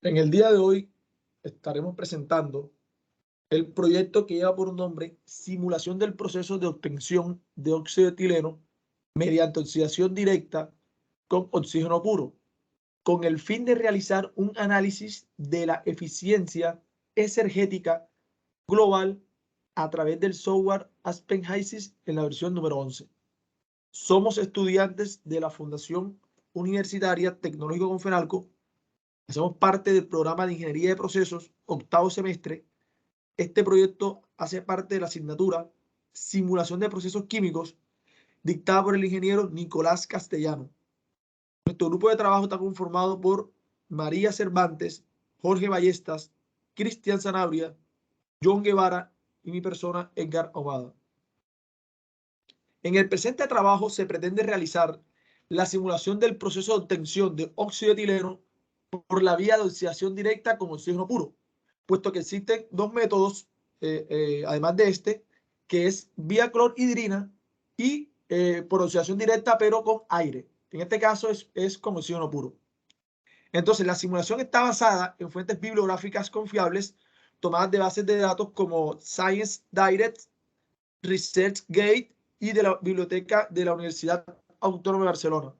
En el día de hoy estaremos presentando el proyecto que lleva por nombre Simulación del proceso de obtención de óxido de etileno mediante oxidación directa con oxígeno puro, con el fin de realizar un análisis de la eficiencia exergética global a través del software Aspen HYSYS en la versión número 11. Somos estudiantes de la Fundación Universitaria Tecnológico Confenalco. Hacemos parte del programa de Ingeniería de Procesos, octavo semestre. Este proyecto hace parte de la asignatura Simulación de Procesos Químicos, dictada por el ingeniero Nicolás Castellano. Nuestro grupo de trabajo está conformado por María Cervantes, Jorge Ballestas, Cristian Sanabria, John Guevara y mi persona, Edgar Ahumada. En el presente trabajo se pretende realizar la simulación del proceso de obtención de óxido de etileno por la vía de oxidación directa con oxígeno puro, puesto que existen dos métodos, además de este, que es vía clorhidrina y por oxidación directa, pero con aire. En este caso es con oxígeno puro. Entonces, la simulación está basada en fuentes bibliográficas confiables tomadas de bases de datos como Science Direct, ResearchGate y de la biblioteca de la Universidad Autónoma de Barcelona.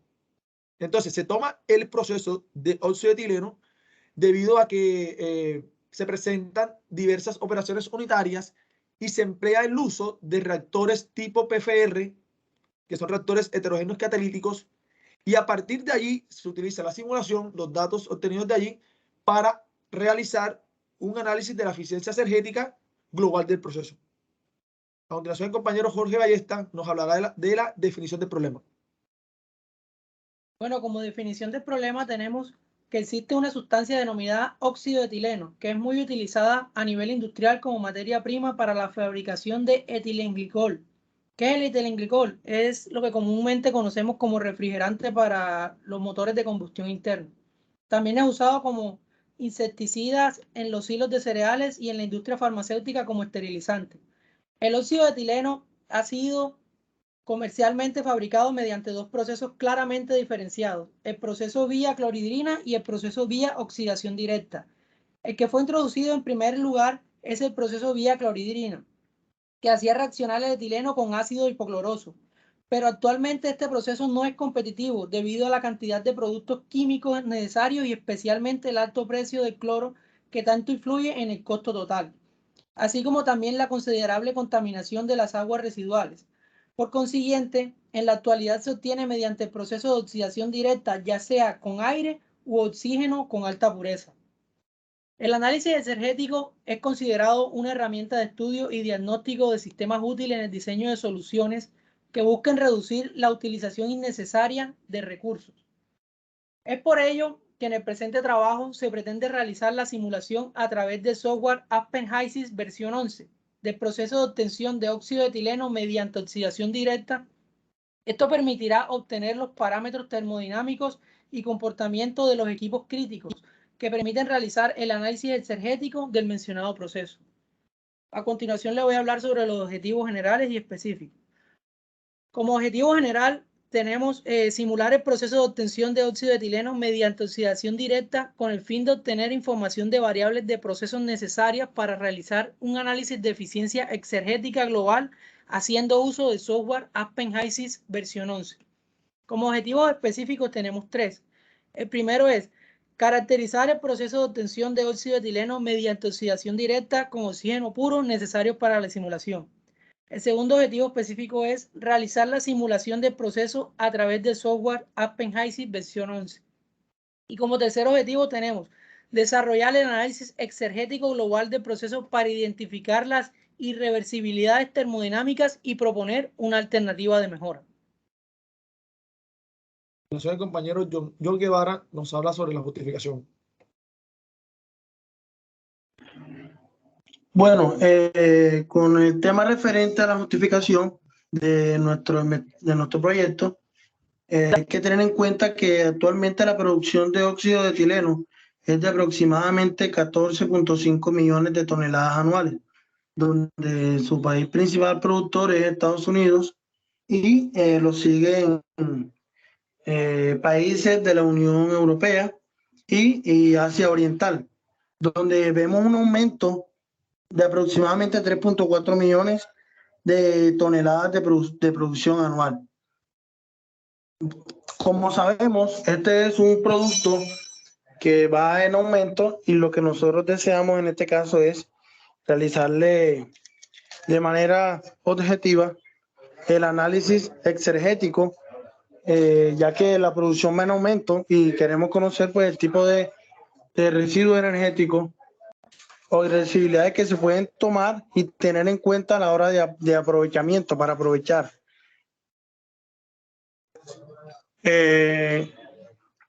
Entonces, se toma el proceso de óxido de etileno debido a que se presentan diversas operaciones unitarias y se emplea el uso de reactores tipo PFR, que son reactores heterogéneos catalíticos, y a partir de allí se utiliza la simulación, los datos obtenidos de allí, para realizar un análisis de la eficiencia exergética global del proceso. A continuación, el compañero Jorge Ballesta nos hablará de la definición del problema. Bueno, como definición del problema tenemos que existe una sustancia denominada óxido de etileno, que es muy utilizada a nivel industrial como materia prima para la fabricación de etilenglicol. ¿Qué es el etilenglicol? Es lo que comúnmente conocemos como refrigerante para los motores de combustión interna. También es usado como insecticidas en los hilos de cereales y en la industria farmacéutica como esterilizante. El óxido de etileno ha sido comercialmente fabricado mediante dos procesos claramente diferenciados, el proceso vía clorhidrina y el proceso vía oxidación directa. El que fue introducido en primer lugar es el proceso vía clorhidrina, que hacía reaccionar el etileno con ácido hipocloroso, pero actualmente este proceso no es competitivo debido a la cantidad de productos químicos necesarios y especialmente el alto precio del cloro que tanto influye en el costo total, así como también la considerable contaminación de las aguas residuales. Por consiguiente, en la actualidad se obtiene mediante el proceso de oxidación directa, ya sea con aire u oxígeno con alta pureza. El análisis exergético es considerado una herramienta de estudio y diagnóstico de sistemas útiles en el diseño de soluciones que busquen reducir la utilización innecesaria de recursos. Es por ello que en el presente trabajo se pretende realizar la simulación a través del software Aspen HYSYS versión 11 del proceso de obtención de óxido de etileno mediante oxidación directa. Esto permitirá obtener los parámetros termodinámicos y comportamiento de los equipos críticos que permiten realizar el análisis exergético del mencionado proceso. A continuación le voy a hablar sobre los objetivos generales y específicos. Como objetivo general, tenemos simular el proceso de obtención de óxido de etileno mediante oxidación directa con el fin de obtener información de variables de procesos necesarias para realizar un análisis de eficiencia exergética global haciendo uso del software Aspen HYSYS versión 11. Como objetivos específicos tenemos tres. El primero es caracterizar el proceso de obtención de óxido de etileno mediante oxidación directa con oxígeno puro necesario para la simulación. El segundo objetivo específico es realizar la simulación del proceso a través del software Aspen HYSYS versión 11. Y como tercer objetivo tenemos desarrollar el análisis exergético global del proceso para identificar las irreversibilidades termodinámicas y proponer una alternativa de mejora. El compañero John Guevara nos habla sobre la justificación. Bueno, con el tema referente a la justificación de nuestro proyecto, hay que tener en cuenta que actualmente la producción de óxido de etileno es de aproximadamente 14.5 millones de toneladas anuales, donde su país principal productor es Estados Unidos y lo siguen países de la Unión Europea y Asia Oriental, donde vemos un aumento de aproximadamente 3.4 millones de toneladas de producción anual. Como sabemos, este es un producto que va en aumento y lo que nosotros deseamos en este caso es realizarle de manera objetiva el análisis exergético, ya que la producción va en aumento y queremos conocer pues el tipo de residuos energéticos o irreversibilidades que se pueden tomar y tener en cuenta a la hora de aprovechamiento para aprovechar.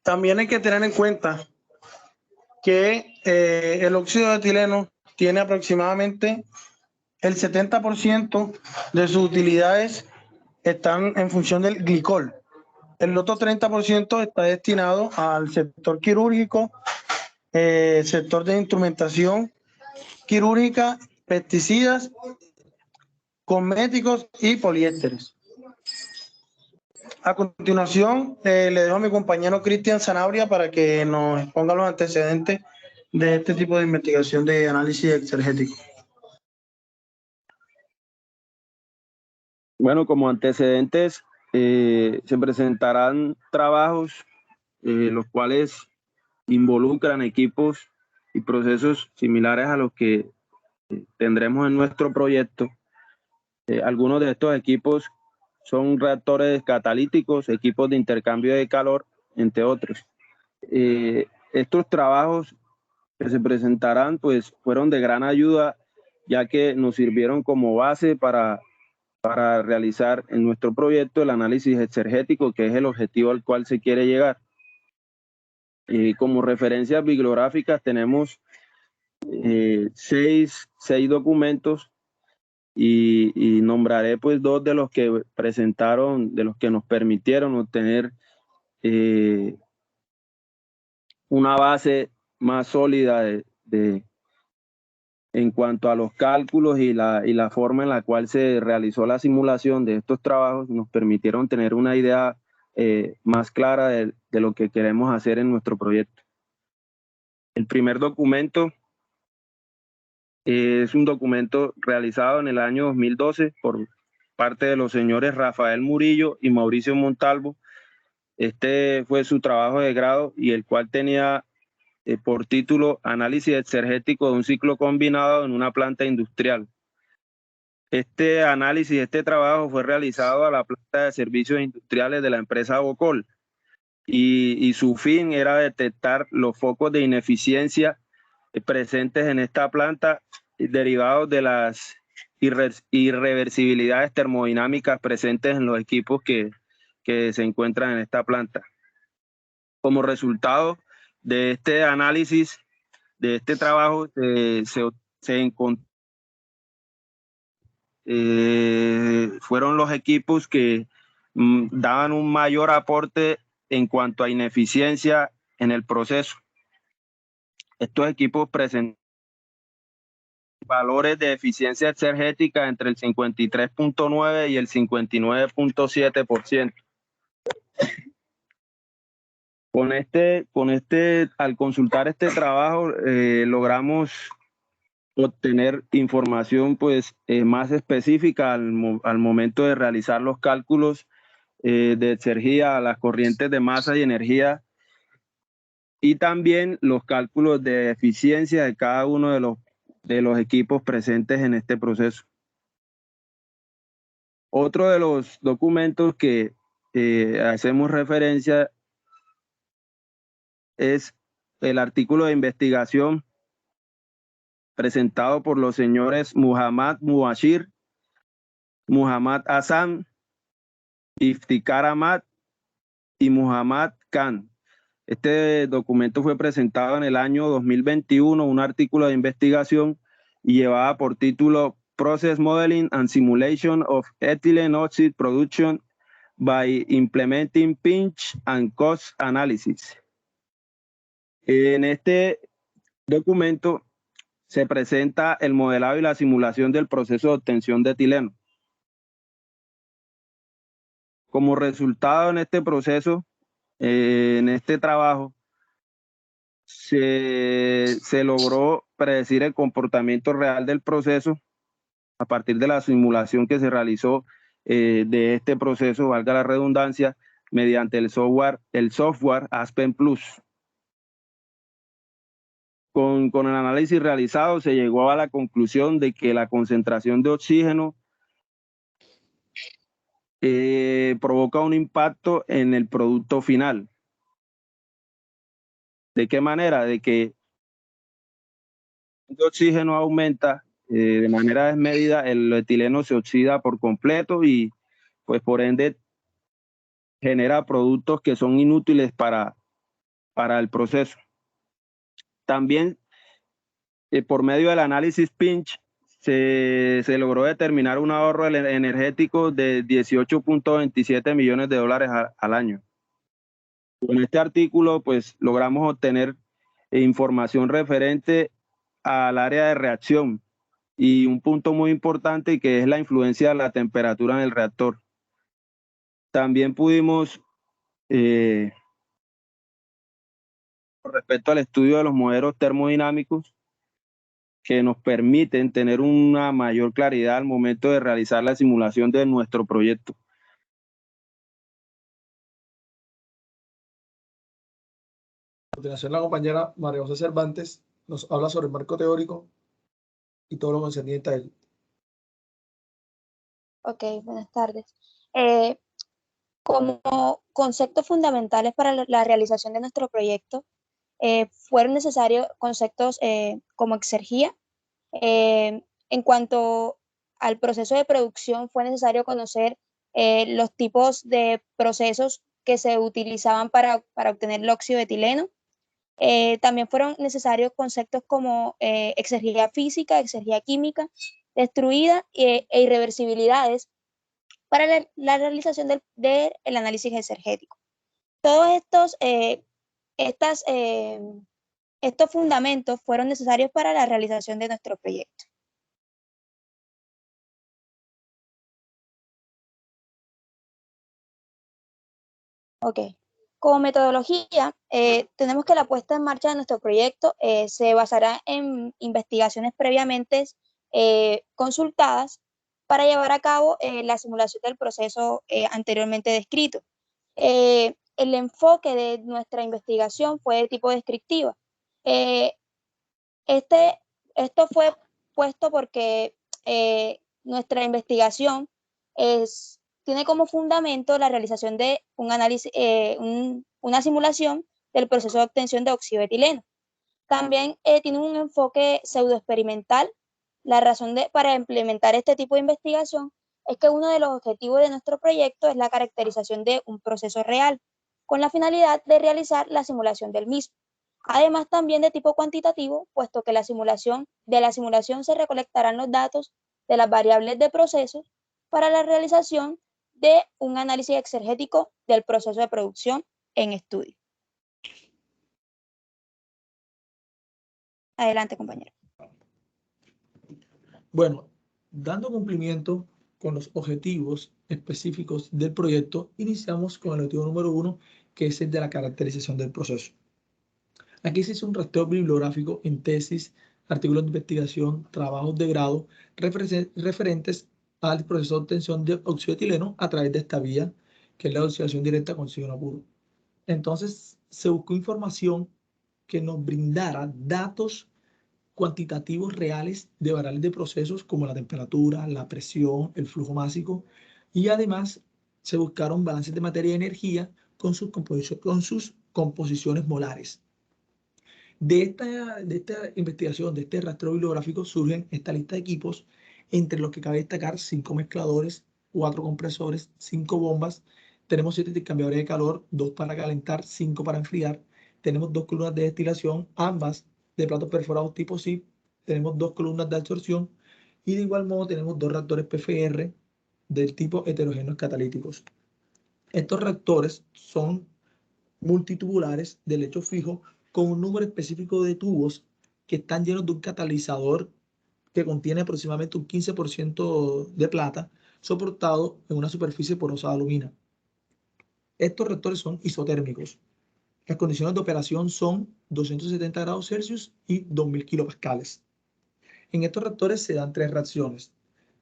También hay que tener en cuenta que el óxido de etileno tiene aproximadamente el 70% de sus utilidades están en función del glicol. El otro 30% está destinado al sector quirúrgico, sector de instrumentación quirúrgica, pesticidas, cosméticos y poliésteres. A continuación, le dejo a mi compañero Cristian Sanabria para que nos ponga los antecedentes de este tipo de investigación de análisis exergético. Bueno, como antecedentes, se presentarán trabajos los cuales involucran equipos y procesos similares a los que tendremos en nuestro proyecto. Algunos de estos equipos son reactores catalíticos, equipos de intercambio de calor, entre otros. Estos trabajos que se presentarán pues fueron de gran ayuda, ya que nos sirvieron como base para realizar en nuestro proyecto el análisis exergético, que es el objetivo al cual se quiere llegar. Como referencias bibliográficas tenemos 6 documentos y nombraré pues 2 de los que presentaron, de los que nos permitieron obtener una base más sólida en cuanto a los cálculos y la forma en la cual se realizó la simulación de estos trabajos. Nos permitieron tener una idea más clara de lo que queremos hacer en nuestro proyecto. El primer documento es un documento realizado en el año 2012 por parte de los señores Rafael Murillo y Mauricio Montalvo. Este fue su trabajo de grado y el cual tenía por título Análisis exergético de un ciclo combinado en una planta industrial. Este análisis, este trabajo fue realizado a la planta de servicios industriales de la empresa Bocol y su fin era detectar los focos de ineficiencia presentes en esta planta derivados de las irreversibilidades termodinámicas presentes en los equipos que se encuentran en esta planta. Como resultado de este análisis, de este trabajo, se encontró fueron los equipos que daban un mayor aporte en cuanto a ineficiencia en el proceso. Estos equipos presentan valores de eficiencia exergética entre el 53.9 y el 59.7%. Al consultar este trabajo, logramos obtener información pues más específica al momento de realizar los cálculos de exergía a las corrientes de masa y energía y también los cálculos de eficiencia de cada uno de los equipos presentes en este proceso. Otro de los documentos que hacemos referencia es el artículo de investigación presentado por los señores Muhammad Mubashir, Muhammad Hassan, Iftikhar Ahmad y Muhammad Khan. Este documento fue presentado en el año 2021, un artículo de investigación y llevaba por título Process Modeling and Simulation of Ethylene Oxide Production by Implementing Pinch and Cost Analysis. En este documento se presenta el modelado y la simulación del proceso de obtención de etileno. Como resultado en este proceso, en este trabajo, se logró predecir el comportamiento real del proceso a partir de la simulación que se realizó de este proceso, valga la redundancia, mediante el software Aspen Plus. Con el análisis realizado se llegó a la conclusión de que la concentración de oxígeno provoca un impacto en el producto final. ¿De qué manera? De que el oxígeno aumenta de manera desmedida, el etileno se oxida por completo y pues por ende genera productos que son inútiles para el proceso. También por medio del análisis pinch se logró determinar un ahorro energético de $18.27 millones al año. Con este artículo pues logramos obtener información referente al área de reacción y un punto muy importante que es la influencia de la temperatura en el reactor. También pudimos, con respecto al estudio de los modelos termodinámicos, que nos permiten tener una mayor claridad al momento de realizar la simulación de nuestro proyecto. A continuación, la compañera María José Cervantes nos habla sobre el marco teórico y todo lo concerniente a él. Ok, buenas tardes. Como conceptos fundamentales para la realización de nuestro proyecto, fueron necesarios conceptos como exergía. En cuanto al proceso de producción, fue necesario conocer los tipos de procesos que se utilizaban para obtener el óxido de etileno. También fueron necesarios conceptos como exergía física, exergía química, destruida e irreversibilidades para la realización del análisis exergético. Todos estos fundamentos fueron necesarios para la realización de nuestro proyecto. Ok. Como metodología, tenemos que la puesta en marcha de nuestro proyecto se basará en investigaciones previamente consultadas para llevar a cabo la simulación del proceso anteriormente descrito. El enfoque de nuestra investigación fue de tipo descriptiva. Esto fue puesto porque nuestra investigación tiene como fundamento la realización de un análisis, una simulación del proceso de obtención de óxido de etileno. También tiene un enfoque pseudoexperimental. La razón para implementar este tipo de investigación es que uno de los objetivos de nuestro proyecto es la caracterización de un proceso real, con la finalidad de realizar la simulación del mismo. Además, también de tipo cuantitativo, puesto que de la simulación se recolectarán los datos de las variables de procesos para la realización de un análisis exergético del proceso de producción en estudio. Adelante, compañero. Bueno, dando cumplimiento con los objetivos específicos del proyecto, iniciamos con el objetivo número 1, que es el de la caracterización del proceso. Aquí se hizo un rastreo bibliográfico en tesis, artículos de investigación, trabajos de grado referentes al proceso de obtención de óxido de etileno a través de esta vía, que es la oxidación directa con oxígeno puro. Entonces, se buscó información que nos brindara datos cuantitativos reales de variables de procesos como la temperatura, la presión, el flujo másico, y además se buscaron balances de materia y energía con sus composiciones molares. De esta investigación, de este rastreo bibliográfico, surgen esta lista de equipos, entre los que cabe destacar 5 mezcladores, 4 compresores, 5 bombas, tenemos 7 intercambiadores de calor, 2 para calentar, 5 para enfriar, tenemos 2 columnas de destilación, ambas de platos perforados tipo SIP, tenemos 2 columnas de absorción y de igual modo tenemos 2 reactores PFR del tipo heterogéneos catalíticos. Estos reactores son multitubulares de lecho fijo con un número específico de tubos que están llenos de un catalizador que contiene aproximadamente un 15% de plata soportado en una superficie porosa de aluminio. Estos reactores son isotérmicos. Las condiciones de operación son 270 grados Celsius y 2000 kilopascales. En estos reactores se dan 3 reacciones.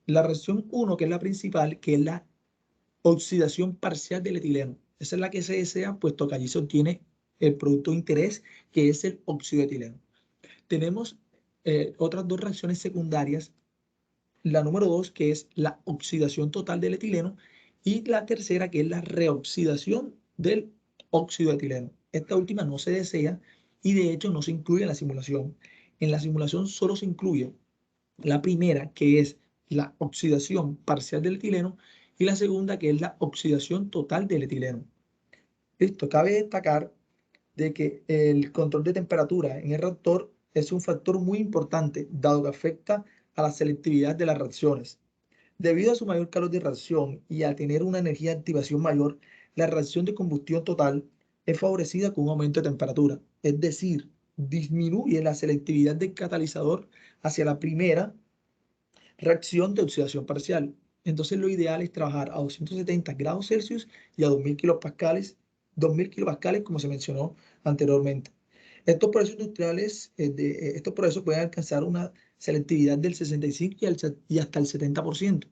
La reacción 1, que es la principal, que es la oxidación parcial del etileno. Esa es la que se desea, puesto que allí se obtiene el producto de interés, que es el óxido de etileno. Tenemos otras 2 reacciones secundarias. La número 2, que es la oxidación total del etileno, y la tercera, que es la reoxidación del óxido de etileno. Esta última no se desea y de hecho no se incluye en la simulación. En la simulación solo se incluye la primera, que es la oxidación parcial del etileno, y la segunda, que es la oxidación total del etileno. Listo, cabe destacar de que el control de temperatura en el reactor es un factor muy importante, dado que afecta a la selectividad de las reacciones. Debido a su mayor calor de reacción y a tener una energía de activación mayor, la reacción de combustión total es favorecida con un aumento de temperatura, es decir, disminuye la selectividad del catalizador hacia la primera reacción de oxidación parcial. Entonces lo ideal es trabajar a 270 grados Celsius y a 2000 kilopascales, como se mencionó anteriormente. Estos procesos industriales, estos procesos pueden alcanzar una selectividad del 65 y hasta el 70%,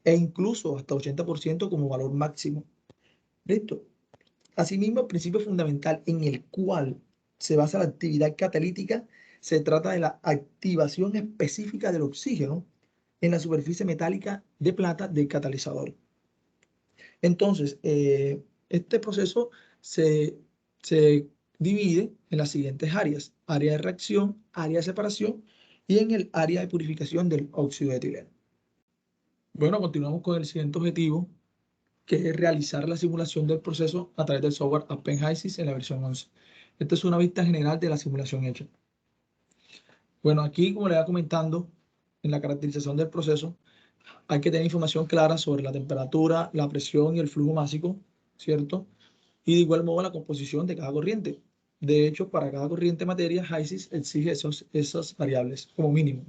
e incluso hasta 80% como valor máximo. ¿Listo? Asimismo, el principio fundamental en el cual se basa la actividad catalítica se trata de la activación específica del oxígeno en la superficie metálica de plata del catalizador. Entonces, este proceso se divide en las siguientes áreas: área de reacción, área de separación y en el área de purificación del óxido de etileno. Bueno, continuamos con el siguiente objetivo, que es realizar la simulación del proceso a través del software Aspen HYSYS en la versión 11. Esta es una vista general de la simulación hecha. Bueno, aquí, como le iba comentando, en la caracterización del proceso, hay que tener información clara sobre la temperatura, la presión y el flujo másico, ¿cierto? Y de igual modo la composición de cada corriente. De hecho, para cada corriente de materia, HYSYS exige esas variables como mínimo.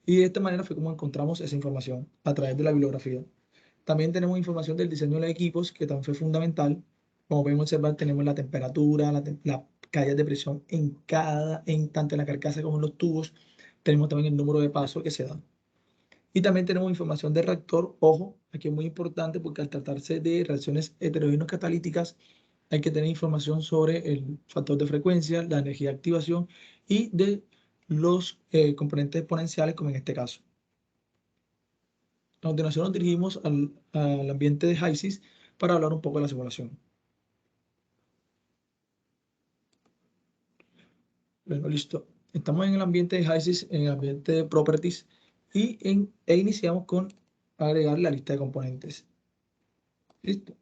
Y de esta manera fue como encontramos esa información a través de la bibliografía. También tenemos información del diseño de los equipos, que también fue fundamental. Como podemos observar, tenemos la temperatura, la caída de presión tanto en la carcasa como en los tubos. Tenemos también el número de pasos que se da. Y también tenemos información del reactor. Ojo, aquí es muy importante porque al tratarse de reacciones heterogéneas catalíticas, hay que tener información sobre el factor de frecuencia, la energía de activación y de los componentes exponenciales, como en este caso. A continuación nos dirigimos al ambiente de HYSYS para hablar un poco de la simulación. Bueno, listo. Estamos en el ambiente de HYSYS, en el ambiente de Properties, e iniciamos con agregar la lista de componentes. Listo.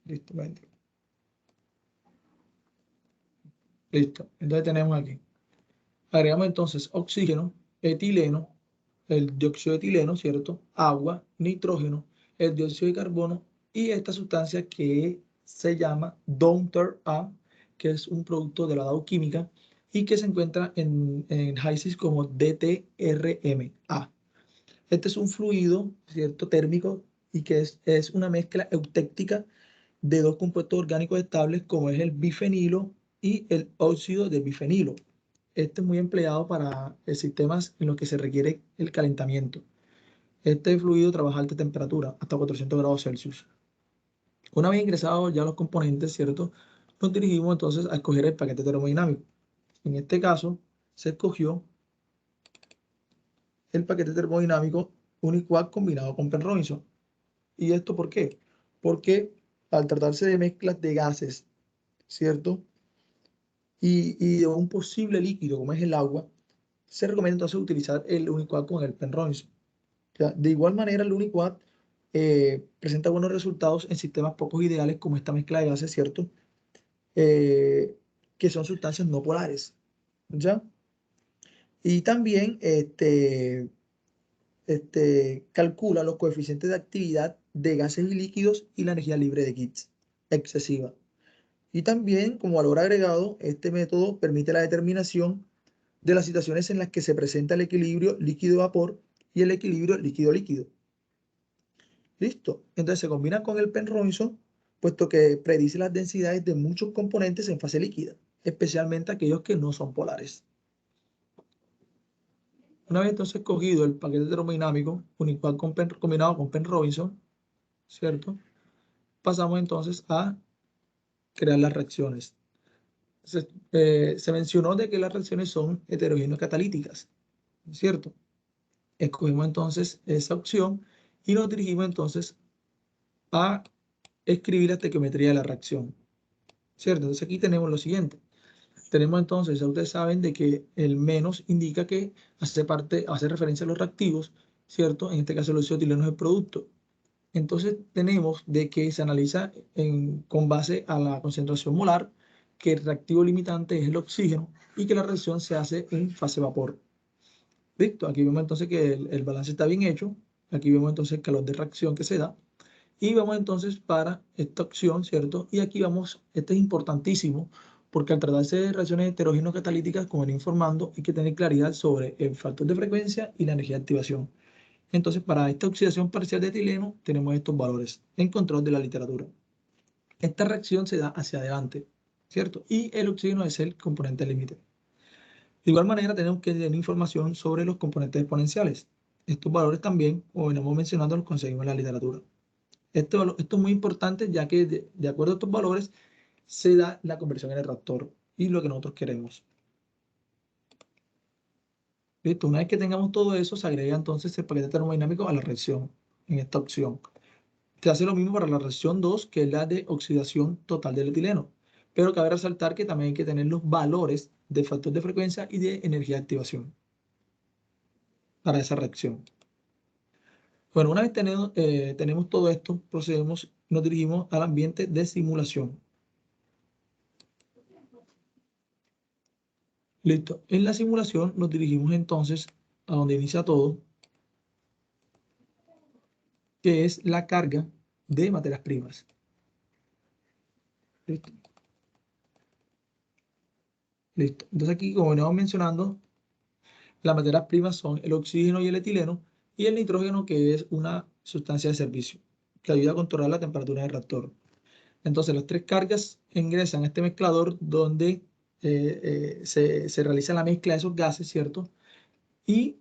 Listo, listo. Entonces tenemos aquí. Agregamos entonces oxígeno, etileno, el dióxido de etileno, ¿cierto? Agua, nitrógeno, el dióxido de carbono y esta sustancia que se llama Downter A, que es un producto de la Dow Química y que se encuentra en HYSYS como DTRMA. Este es un fluido, ¿cierto? Térmico y que es una mezcla eutéctica de 2 compuestos orgánicos estables, como es el bifenilo y el óxido de bifenilo. Este es muy empleado para sistemas en los que se requiere el calentamiento. Este fluido trabaja a alta temperatura, hasta 400 grados Celsius. Una vez ingresados ya los componentes, ¿cierto? Nos dirigimos entonces a escoger el paquete termodinámico. En este caso, se escogió el paquete termodinámico Uniquat combinado con Penrobinson. ¿Y esto por qué? Porque al tratarse de mezclas de gases, ¿cierto? Y de un posible líquido como es el agua, se recomienda entonces utilizar el Uniquat con el Penrobinson. De igual manera, el Uniquat presenta buenos resultados en sistemas poco ideales como esta mezcla de gases, ¿cierto? Que son sustancias no polares, ¿ya? Y también calcula los coeficientes de actividad de gases y líquidos y la energía libre de Gibbs excesiva. Y también, como valor agregado, este método permite la determinación de las situaciones en las que se presenta el equilibrio líquido-vapor y el equilibrio líquido-líquido. Listo. Entonces se combina con el Penrobinson puesto que predice las densidades de muchos componentes en fase líquida, especialmente aquellos que no son polares. Una vez entonces cogido el paquete termodinámico unicual combinado con Penn-Robinson, ¿cierto? Pasamos entonces a crear las reacciones. Se mencionó de que las reacciones son heterogéneo-catalíticas, ¿cierto? Escogimos entonces esa opción y nos dirigimos entonces a escribir la estequiometría de la reacción, ¿cierto? Entonces aquí tenemos lo siguiente. Tenemos entonces, ya ustedes saben de que el menos indica que hace referencia a los reactivos, ¿cierto? En este caso el óxido de etileno es el producto. Entonces tenemos de que se analiza con base a la concentración molar, que el reactivo limitante es el oxígeno y que la reacción se hace en fase vapor. Listo, aquí vemos entonces que el balance está bien hecho. Aquí vemos entonces el calor de reacción que se da. Y vamos entonces para esta opción, ¿cierto? Y aquí vamos, este es importantísimo, porque al tratarse de reacciones heterogéneo-catalíticas, como venía informando, hay que tener claridad sobre el factor de frecuencia y la energía de activación. Entonces, para esta oxidación parcial de etileno, tenemos estos valores en control de la literatura. Esta reacción se da hacia adelante, ¿cierto? Y el oxígeno es el componente límite. De igual manera, tenemos que tener información sobre los componentes exponenciales. Estos valores también, como venimos mencionando, los conseguimos en la literatura. Esto es muy importante, ya que de acuerdo a estos valores se da la conversión en el reactor y lo que nosotros queremos. ¿Listo? Una vez que tengamos todo eso, se agrega entonces el paquete termodinámico a la reacción en esta opción. Se hace lo mismo para la reacción 2, que es la de oxidación total del etileno. Pero cabe resaltar que también hay que tener los valores de factor de frecuencia y de energía de activación para esa reacción. Bueno, una vez tenemos todo esto, nos dirigimos al ambiente de simulación. Listo. En la simulación nos dirigimos entonces a donde inicia todo, que es la carga de materias primas. Listo. Listo. Entonces aquí, como veníamos mencionando, las materias primas son el oxígeno y el etileno, y el nitrógeno, que es una sustancia de servicio, que ayuda a controlar la temperatura del reactor. Entonces las tres cargas ingresan a este mezclador donde se realiza la mezcla de esos gases, ¿cierto? Y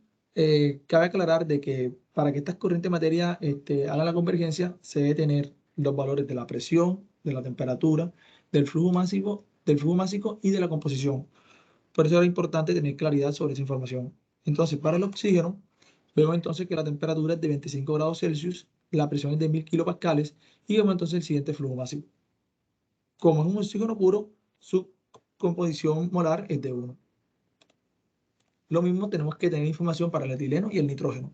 cabe aclarar de que para que estas corrientes de materia hagan la convergencia, se debe tener los valores de la presión, de la temperatura, del flujo másico y de la composición. Por eso era importante tener claridad sobre esa información. Entonces, para el oxígeno, vemos entonces que la temperatura es de 25 grados Celsius, la presión es de 1000 kilopascales y vemos entonces el siguiente flujo másico. Como es un oxígeno puro, su composición molar es de 1. Lo mismo tenemos que tener información para el etileno y el nitrógeno.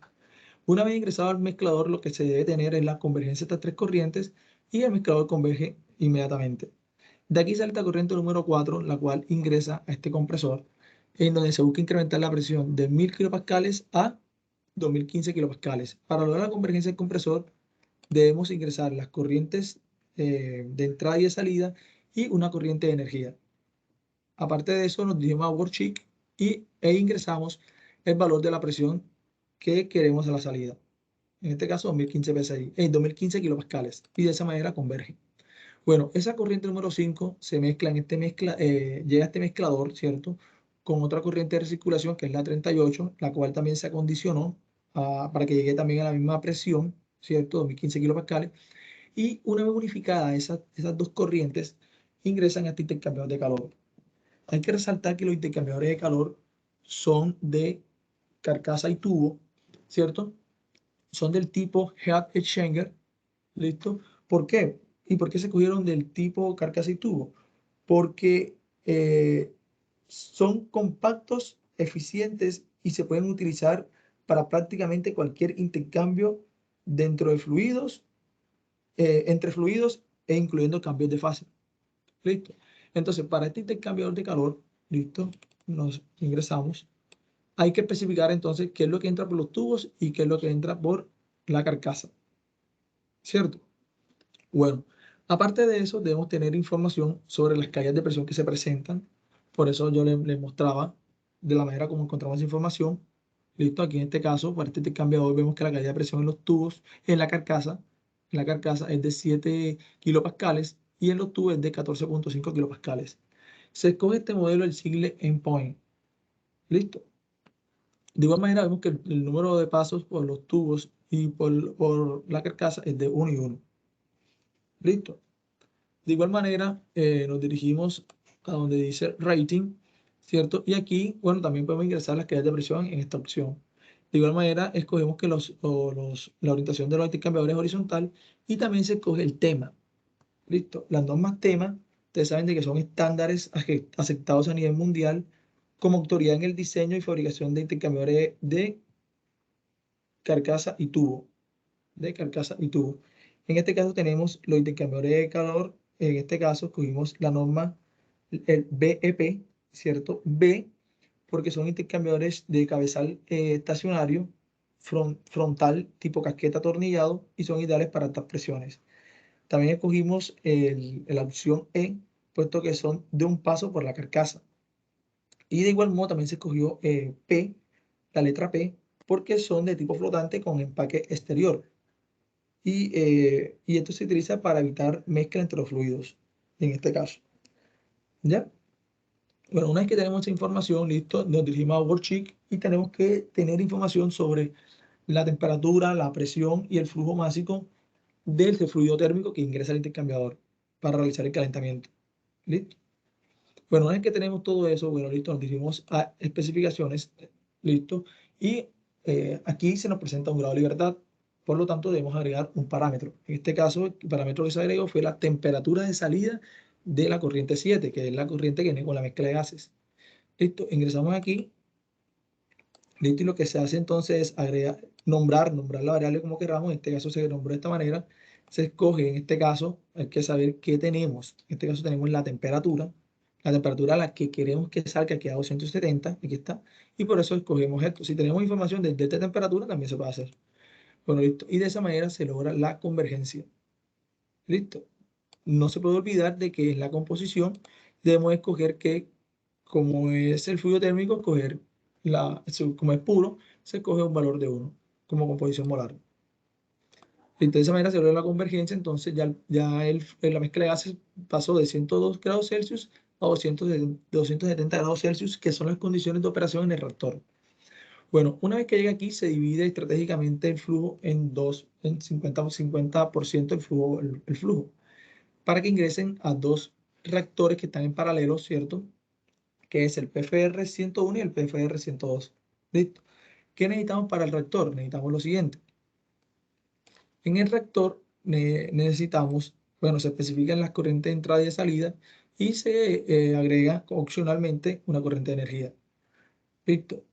Una vez ingresado al mezclador, lo que se debe tener es la convergencia de estas tres corrientes y el mezclador converge inmediatamente. De aquí sale la corriente número 4, la cual ingresa a este compresor, en donde se busca incrementar la presión de 1000 kilopascales a 2015 kilopascales. Para lograr la convergencia del compresor, debemos ingresar las corrientes de entrada y de salida y una corriente de energía. Aparte de eso, nos dirigimos a worksheet e ingresamos el valor de la presión que queremos a la salida. En este caso, 2015 psi, 2015 kilopascales. Y de esa manera converge. Bueno, esa corriente número 5 se mezcla llega a este mezclador, ¿cierto? Con otra corriente de recirculación que es la 38, la cual también se acondicionó para que llegue también a la misma presión, ¿cierto? 2015 kilopascales. Y una vez unificadas esas dos corrientes, ingresan a este intercambiador de calor. Hay que resaltar que los intercambiadores de calor son de carcasa y tubo, ¿cierto? Son del tipo Heat Exchanger, ¿listo? ¿Por qué? ¿Y por qué se cogieron del tipo carcasa y tubo? Porque son compactos, eficientes y se pueden utilizar para prácticamente cualquier intercambio dentro de fluidos, entre fluidos e incluyendo cambios de fase. ¿Listo? Entonces, para este intercambiador de calor, ¿listo? Nos ingresamos. Hay que especificar entonces qué es lo que entra por los tubos y qué es lo que entra por la carcasa. ¿Cierto? Bueno, aparte de eso, debemos tener información sobre las caídas de presión que se presentan. Por eso yo les mostraba de la manera como encontramos esa información. Listo, aquí en este caso, para este intercambiador, vemos que la caída de presión en los tubos, en la carcasa, en la carcasa es de 7 kilopascales y en los tubos es de 14.5 kilopascales. Se escoge este modelo, el Sealing Endpoint. ¿Listo? De igual manera vemos que el número de pasos por los tubos y por la carcasa es de 1 y 1. ¿Listo? De igual manera nos dirigimos a donde dice Rating, ¿cierto? Y aquí, bueno, también podemos ingresar las caídas de presión en esta opción. De igual manera, escogemos que la orientación de los intercambiadores es horizontal y también se escoge el tema. ¿Listo? Las normas tema, ustedes saben de que son estándares aceptados a nivel mundial como autoridad en el diseño y fabricación de intercambiadores de carcasa y tubo. En este caso tenemos los intercambiadores de calor. En este caso escogimos la norma, el BEP, ¿cierto? B, porque son intercambiadores de cabezal estacionario, frontal, tipo casqueta atornillado y son ideales para altas presiones. También escogimos la opción E, puesto que son de un paso por la carcasa. Y de igual modo también se escogió P, la letra P, porque son de tipo flotante con empaque exterior. Y esto se utiliza para evitar mezcla entre los fluidos, en este caso. ¿Ya? Bueno, una vez que tenemos esa información, listo, nos dirigimos a Worksheet y tenemos que tener información sobre la temperatura, la presión y el flujo máximo del fluido térmico que ingresa al intercambiador para realizar el calentamiento. ¿Listo? Bueno, una vez que tenemos todo eso, bueno, listo, nos dirigimos a especificaciones, listo, y aquí se nos presenta un grado de libertad, por lo tanto debemos agregar un parámetro. En este caso, el parámetro que se agregó fue la temperatura de salida de la corriente 7, que es la corriente que viene con la mezcla de gases. Listo, ingresamos aquí, listo, y lo que se hace entonces es agregar, nombrar la variable como queramos. En este caso se nombró de esta manera, se escoge, en este caso hay que saber qué tenemos. En este caso tenemos la temperatura a la que queremos que salga, que a 270, aquí está, y por eso escogemos esto. Si tenemos información de esta temperatura, también se puede hacer. Bueno, listo, y de esa manera se logra la convergencia. Listo. No se puede olvidar de que en la composición debemos escoger que, como es el fluido térmico, como es puro, se escoge un valor de 1 como composición molar. Listo, de esa manera se logra la convergencia, entonces ya la mezcla de gases pasó de 102 grados Celsius a 270 grados Celsius, que son las condiciones de operación en el reactor. Bueno, una vez que llega aquí, se divide estratégicamente el flujo en 50% el flujo, para que ingresen a 2 reactores que están en paralelo, ¿cierto? Que es el PFR 101 y el PFR 102. ¿Listo? ¿Qué necesitamos para el reactor? Necesitamos lo siguiente. En el reactor necesitamos, bueno, se especifican las corrientes de entrada y de salida y se agrega opcionalmente una corriente de energía. ¿Listo?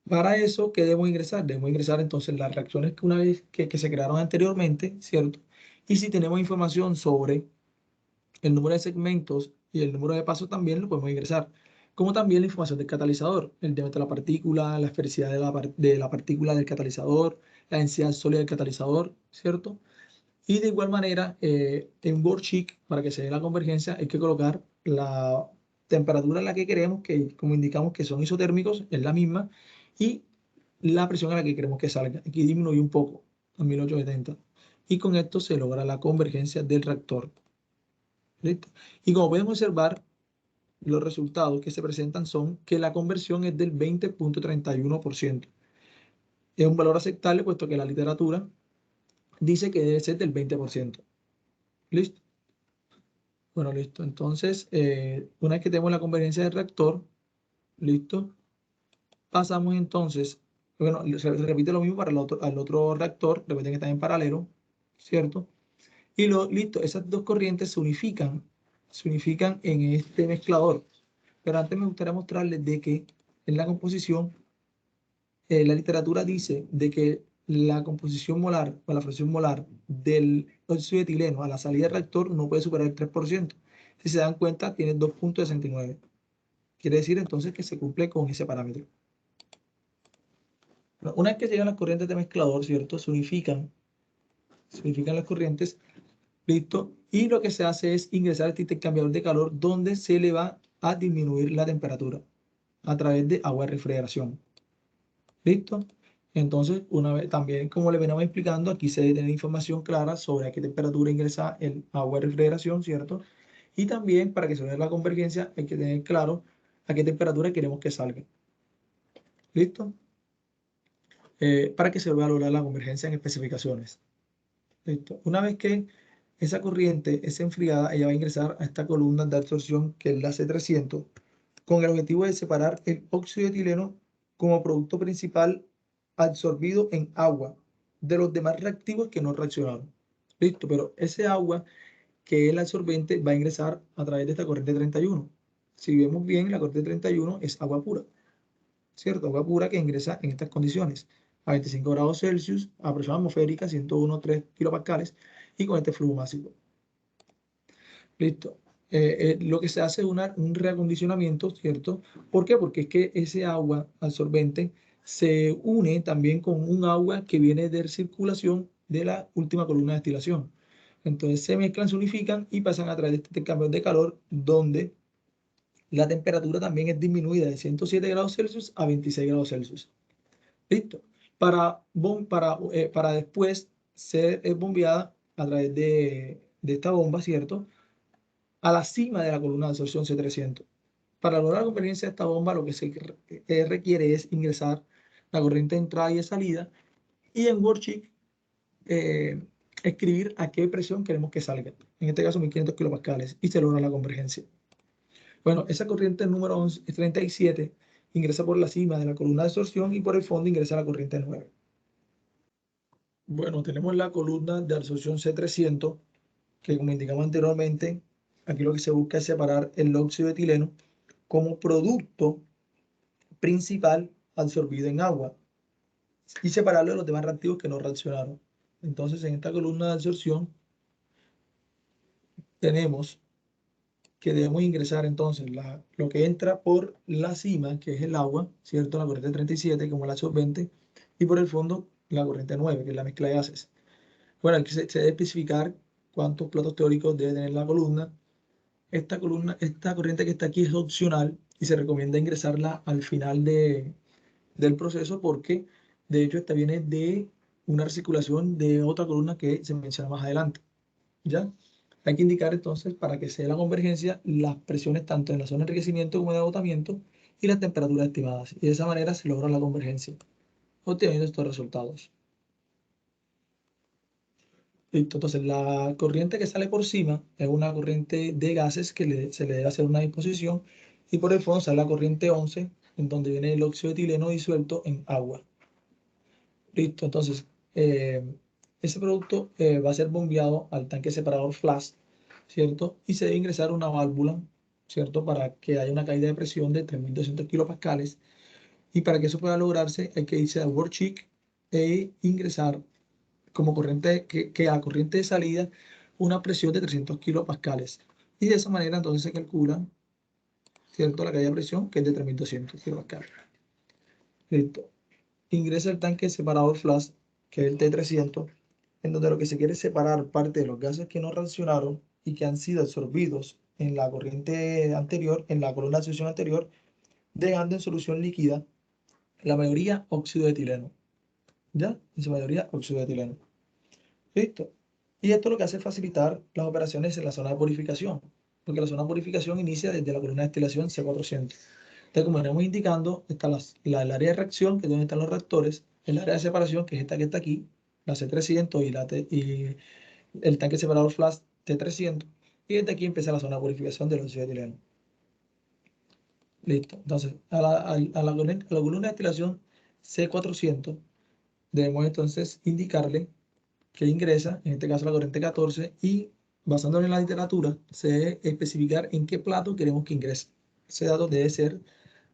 Para eso, ¿qué debemos ingresar? Debemos ingresar entonces las reacciones que una vez que se crearon anteriormente, ¿cierto? Y si tenemos información sobre el número de segmentos y el número de pasos también lo podemos ingresar, como también la información del catalizador, el diámetro de la partícula, la esfericidad de la partícula del catalizador, la densidad sólida del catalizador, ¿cierto? Y de igual manera, en Worksheet, para que se dé la convergencia, hay que colocar la temperatura en la que queremos, que como indicamos que son isotérmicos, es la misma, y la presión a la que queremos que salga. Aquí disminuye un poco, a 1870. Y con esto se logra la convergencia del reactor. ¿Listo? Y como podemos observar, los resultados que se presentan son que la conversión es del 20.31%. Es un valor aceptable, puesto que la literatura dice que debe ser del 20%. ¿Listo? Bueno, listo. Entonces, una vez que tenemos la convergencia del reactor, listo, pasamos entonces, bueno, se repite lo mismo para al otro reactor, recuerden que están en paralelo, ¿cierto? Y listo, esas dos corrientes se unifican en este mezclador. Pero antes me gustaría mostrarles de que en la composición, la literatura dice de que la composición molar o la fracción molar del óxido de etileno a la salida del reactor no puede superar el 3%. Si se dan cuenta, tiene 2.69. Quiere decir entonces que se cumple con ese parámetro. Una vez que llegan las corrientes de mezclador, ¿cierto? Se unifican las corrientes, listo. Y lo que se hace es ingresar este intercambiador de calor donde se le va a disminuir la temperatura a través de agua de refrigeración. ¿Listo? Entonces, una vez también, como le venimos explicando, aquí se debe tener información clara sobre a qué temperatura ingresa el agua de refrigeración, ¿cierto? Y también para que se vea la convergencia hay que tener claro a qué temperatura queremos que salga. ¿Listo? Para que se vea lograr la convergencia en especificaciones. ¿Listo? Una vez que esa corriente es enfriada, ella va a ingresar a esta columna de absorción que es la C300 con el objetivo de separar el óxido de etileno como producto principal absorbido en agua de los demás reactivos que no reaccionaron. Listo, pero ese agua que es el absorbente va a ingresar a través de esta corriente 31. Si vemos bien, la corriente 31 es agua pura, ¿cierto? Agua pura que ingresa en estas condiciones a 25 grados Celsius, a presión atmosférica, 101,3 kilopascales, y con este flujo máximo. Listo. Lo que se hace es un reacondicionamiento, ¿cierto? ¿Por qué? Porque es que ese agua absorbente se une también con un agua que viene de circulación de la última columna de destilación. Entonces se mezclan, se unifican y pasan a través de este intercambio de calor, donde la temperatura también es disminuida de 107 grados Celsius a 26 grados Celsius. Listo. Para después ser bombeada a través de esta bomba, ¿cierto? A la cima de la columna de absorción C300. Para lograr la convergencia de esta bomba, lo que se requiere es ingresar la corriente de entrada y de salida y en worksheet escribir a qué presión queremos que salga. En este caso, 1500 kilopascales y se logra la convergencia. Bueno, esa corriente número 11, 37 ingresa por la cima de la columna de absorción y por el fondo ingresa la corriente 9. Bueno, tenemos la columna de absorción C300 que, como indicamos anteriormente, aquí lo que se busca es separar el óxido de etileno como producto principal absorbido en agua y separarlo de los demás reactivos que no reaccionaron. Entonces, en esta columna de absorción tenemos que debemos ingresar entonces lo que entra por la cima, que es el agua, ¿cierto? La corriente 37 como el absorbente, y por el fondo la corriente 9, que es la mezcla de gases. Bueno, aquí se debe especificar cuántos platos teóricos debe tener la columna. Esta corriente que está aquí es opcional y se recomienda ingresarla al final del proceso porque de hecho esta viene de una recirculación de otra columna que se menciona más adelante. ¿Ya? Hay que indicar entonces para que se dé la convergencia las presiones tanto en la zona de enriquecimiento como de agotamiento y las temperaturas estimadas. Y de esa manera se logra la convergencia, obteniendo estos resultados. Listo, entonces la corriente que sale por cima es una corriente de gases que se le debe hacer una disposición y por el fondo sale la corriente 11 en donde viene el óxido de etileno disuelto en agua. Listo, entonces ese producto va a ser bombeado al tanque separador flash, ¿cierto? Y se debe ingresar una válvula, ¿cierto? Para que haya una caída de presión de 3200 kilopascales y para que eso pueda lograrse hay que irse a worksheet e ingresar como corriente, que a corriente de salida una presión de 300 kilopascales. Y de esa manera entonces se calcula, ¿cierto? La caída de presión que es de 3200 kilopascales. Listo. Ingresa el tanque separador flash, que es el T300, en donde lo que se quiere es separar parte de los gases que no reaccionaron y que han sido absorbidos en la corriente anterior, en la columna de absorción anterior, dejando en solución líquida la mayoría óxido de etileno. ¿Ya? En su mayoría óxido de etileno. Listo. Y esto lo que hace es facilitar las operaciones en la zona de purificación, porque la zona de purificación inicia desde la columna de destilación C400. Entonces, como venimos indicando, está el área de reacción, que es donde están los reactores, el área de separación, que es esta que está aquí, la C300 y el tanque separador flash T300, y desde aquí empieza la zona de purificación del óxido de etileno. Listo. Entonces, a la columna de destilación C400, debemos entonces indicarle que ingresa, en este caso la corriente 14, y basándonos en la literatura, se debe especificar en qué plato queremos que ingrese. Ese dato debe ser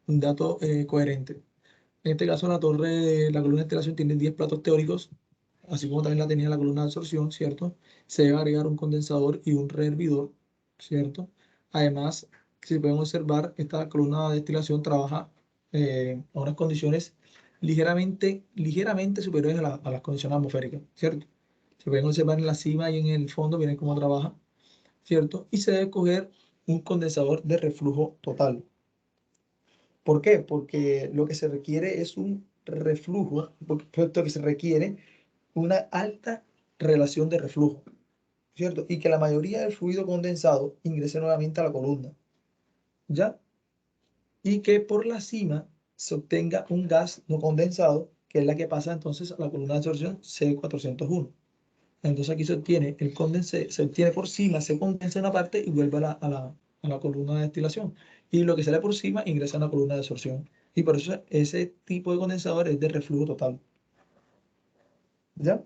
un dato coherente. En este caso, la columna de destilación tiene 10 platos teóricos, así como también la tenía la columna de absorción, ¿cierto? Se debe agregar un condensador y un rehervidor, ¿cierto? Además, si pueden observar, esta columna de destilación trabaja a unas condiciones ligeramente superiores a las condiciones atmosféricas, ¿cierto? Se pueden observar en la cima y en el fondo, miren cómo trabaja, ¿cierto? Y se debe escoger un condensador de reflujo total. ¿Por qué? Porque lo que se requiere es un reflujo, puesto que se requiere una alta relación de reflujo, ¿cierto? Y que la mayoría del fluido condensado ingrese nuevamente a la columna, ¿ya? Y que por la cima se obtenga un gas no condensado, que es la que pasa entonces a la columna de absorción C401. Entonces aquí se obtiene el condense, se obtiene por cima, se condensa en una parte y vuelve a la columna de destilación. Y lo que sale por cima ingresa en la columna de absorción. Y por eso ese tipo de condensador es de reflujo total. ¿Ya?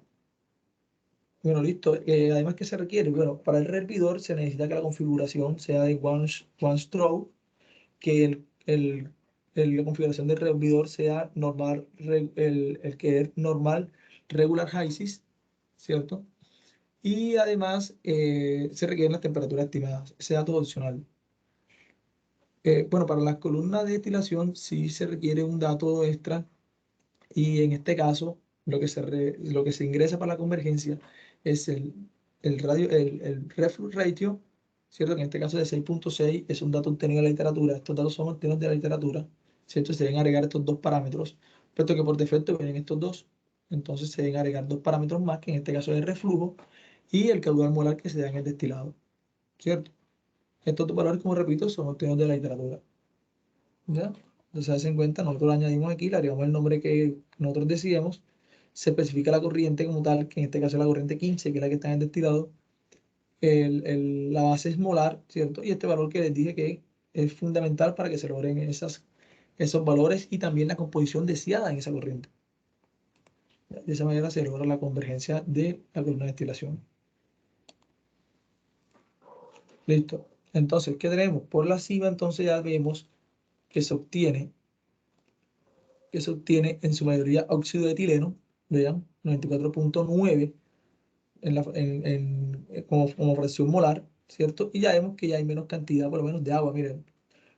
Bueno, listo. Además, ¿qué se requiere? Bueno, para el hervidor se necesita que la configuración sea de one stroke, que la configuración del hervidor sea normal, el que es normal, regular HYSIS, ¿cierto? Y además se requieren las temperaturas estimadas. Ese dato es opcional. Bueno, para las columnas de destilación sí se requiere un dato extra y en este caso lo que se ingresa para la convergencia es el reflux ratio, ¿cierto? Que en este caso es de 6.6, es un dato obtenido de la literatura. Estos datos son obtenidos de la literatura, ¿cierto? Se deben agregar estos dos parámetros, puesto que por defecto vienen estos dos. Entonces se deben agregar dos parámetros más, que en este caso es el reflujo y el caudal molar que se da en el destilado, ¿cierto? Estos dos valores, como repito, son obtenidos de la literatura, ¿ya? Entonces, se en cuenta, nosotros lo añadimos aquí, le agregamos el nombre que nosotros decíamos, se especifica la corriente como tal, que en este caso es la corriente 15, que es la que está en el destilado, la base es molar, ¿cierto? Y este valor que les dije que es fundamental para que se logren esos valores y también la composición deseada en esa corriente. De esa manera se logra la convergencia de la columna de destilación. Listo. Entonces, ¿qué tenemos? Por la cima, entonces ya vemos que se obtiene en su mayoría óxido de etileno, vean, 94.9 como fracción molar, ¿cierto? Y ya vemos que ya hay menos cantidad, por lo menos, de agua, miren,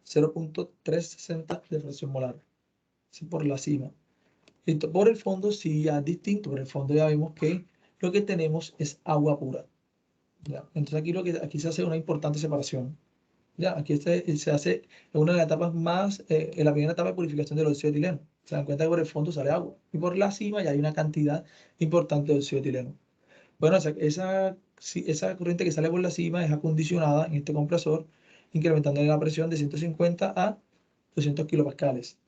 0.360 de fracción molar, ¿sí? Por la cima. Listo. Por el fondo sí ya es distinto, por el fondo ya vemos que lo que tenemos es agua pura, ¿ya? Entonces aquí se hace una importante separación. Ya, aquí se hace en una de las etapas más, en la primera etapa de purificación del óxido de etileno. Se dan cuenta que por el fondo sale agua y por la cima ya hay una cantidad importante de óxido de etileno. Bueno, esa corriente que sale por la cima es acondicionada en este compresor, incrementando la presión de 150 a 200 kilopascales.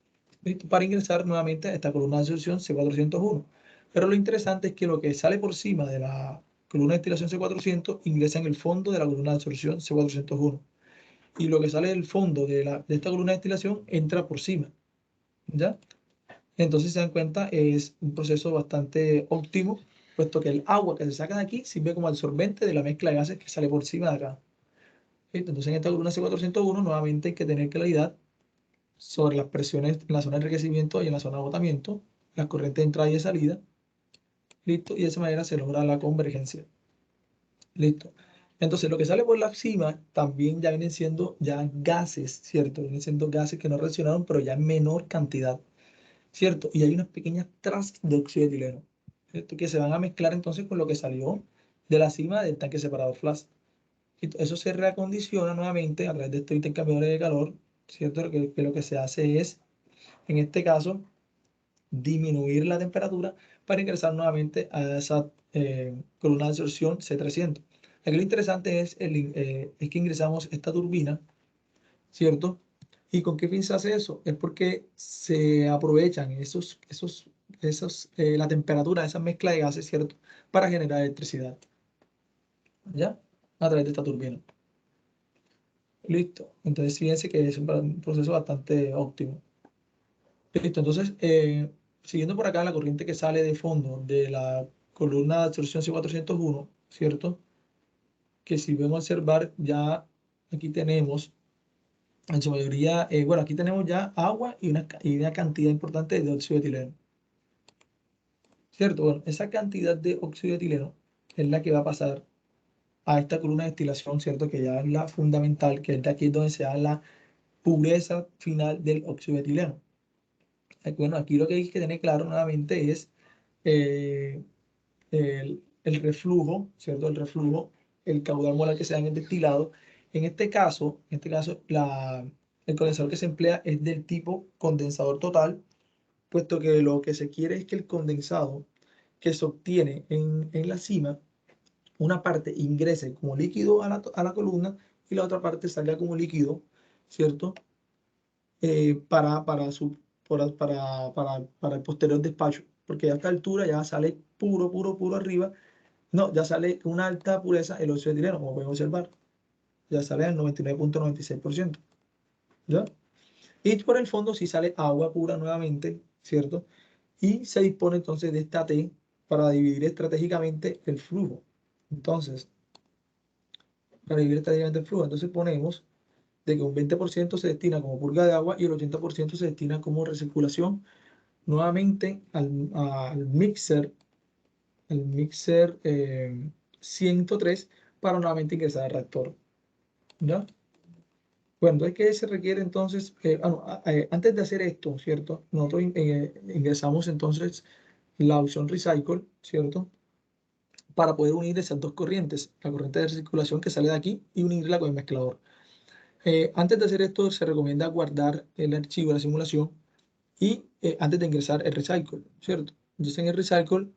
¿Listo? Para ingresar nuevamente a esta columna de absorción C401. Pero lo interesante es que lo que sale por cima de la columna de destilación C400 ingresa en el fondo de la columna de absorción C401. Y lo que sale del fondo de esta columna de destilación entra por cima, ¿ya? Entonces, se dan cuenta, es un proceso bastante óptimo, puesto que el agua que se saca de aquí sirve como absorbente de la mezcla de gases que sale por cima de acá. Entonces, en esta columna C401, nuevamente hay que tener claridad sobre las presiones en la zona de enriquecimiento y en la zona de agotamiento, las corrientes de entrada y de salida, listo, y de esa manera se logra la convergencia. Listo. Entonces, lo que sale por la cima también ya vienen siendo ya gases, ¿cierto? Vienen siendo gases que no reaccionaron, pero ya en menor cantidad, ¿cierto? Y hay unas pequeñas trazas de óxido de etileno, ¿cierto? Que se van a mezclar entonces con lo que salió de la cima del tanque separador flash. Eso se reacondiciona nuevamente a través de estos intercambiadores de calor, ¿cierto? Que lo que se hace es, en este caso, disminuir la temperatura para ingresar nuevamente a esa columna de absorción C300. Aquí lo interesante es que ingresamos esta turbina, ¿cierto? ¿Y con qué fin se hace eso? Es porque se aprovechan la temperatura de esa mezcla de gases, ¿cierto? Para generar electricidad, ¿ya? A través de esta turbina. Listo. Entonces, fíjense que es un proceso bastante óptimo. Listo. Entonces, siguiendo por acá la corriente que sale de fondo de la columna de absorción C401, ¿cierto? Que si vemos observar, ya aquí tenemos, en su mayoría, bueno, aquí tenemos ya agua y una cantidad importante de óxido de etileno, ¿cierto? Bueno, esa cantidad de óxido de etileno es la que va a pasar a esta columna de destilación, ¿cierto? Que ya es la fundamental, que es de aquí donde se da la pureza final del óxido de etileno. Bueno, aquí lo que hay que tener claro nuevamente es eh, el reflujo, ¿cierto? El reflujo, el caudal molar que se da en el destilado. En este caso, el condensador que se emplea es del tipo condensador total, puesto que lo que se quiere es que el condensado que se obtiene en la cima, una parte ingrese como líquido a la columna y la otra parte salga como líquido, ¿cierto? Para el posterior despacho, porque a esta altura ya sale puro arriba. No, ya sale una alta pureza el óxido de etileno, como pueden observar. Ya sale al 99.96%. ¿Ya? Y por el fondo sí sale agua pura nuevamente, ¿cierto? Y se dispone entonces de esta T para dividir estratégicamente el flujo. Entonces, para dividir estratégicamente el flujo, entonces ponemos de que un 20% se destina como purga de agua y el 80% se destina como recirculación nuevamente al mixer 103 para nuevamente ingresar al reactor. ¿Ya? Bueno, entonces, ¿qué se requiere entonces? Antes de hacer esto, ¿cierto? Nosotros ingresamos entonces la opción Recycle, ¿cierto? Para poder unir esas dos corrientes, la corriente de circulación que sale de aquí y unirla con el mezclador. Antes de hacer esto, se recomienda guardar el archivo de la simulación y antes de ingresar el Recycle, ¿cierto? Entonces, en el Recycle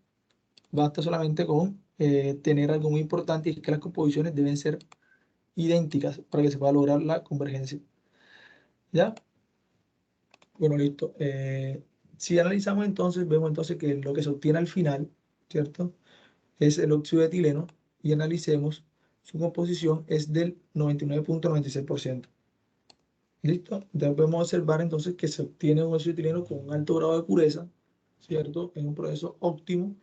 basta solamente con tener algo muy importante, y es que las composiciones deben ser idénticas para que se pueda lograr la convergencia. ¿Ya? Bueno, listo. Si analizamos entonces, vemos entonces que lo que se obtiene al final, ¿cierto? Es el óxido de etileno y analicemos su composición es del 99.96%. ¿Listo? Entonces podemos observar entonces que se obtiene un óxido de etileno con un alto grado de pureza, ¿cierto? En un proceso óptimo,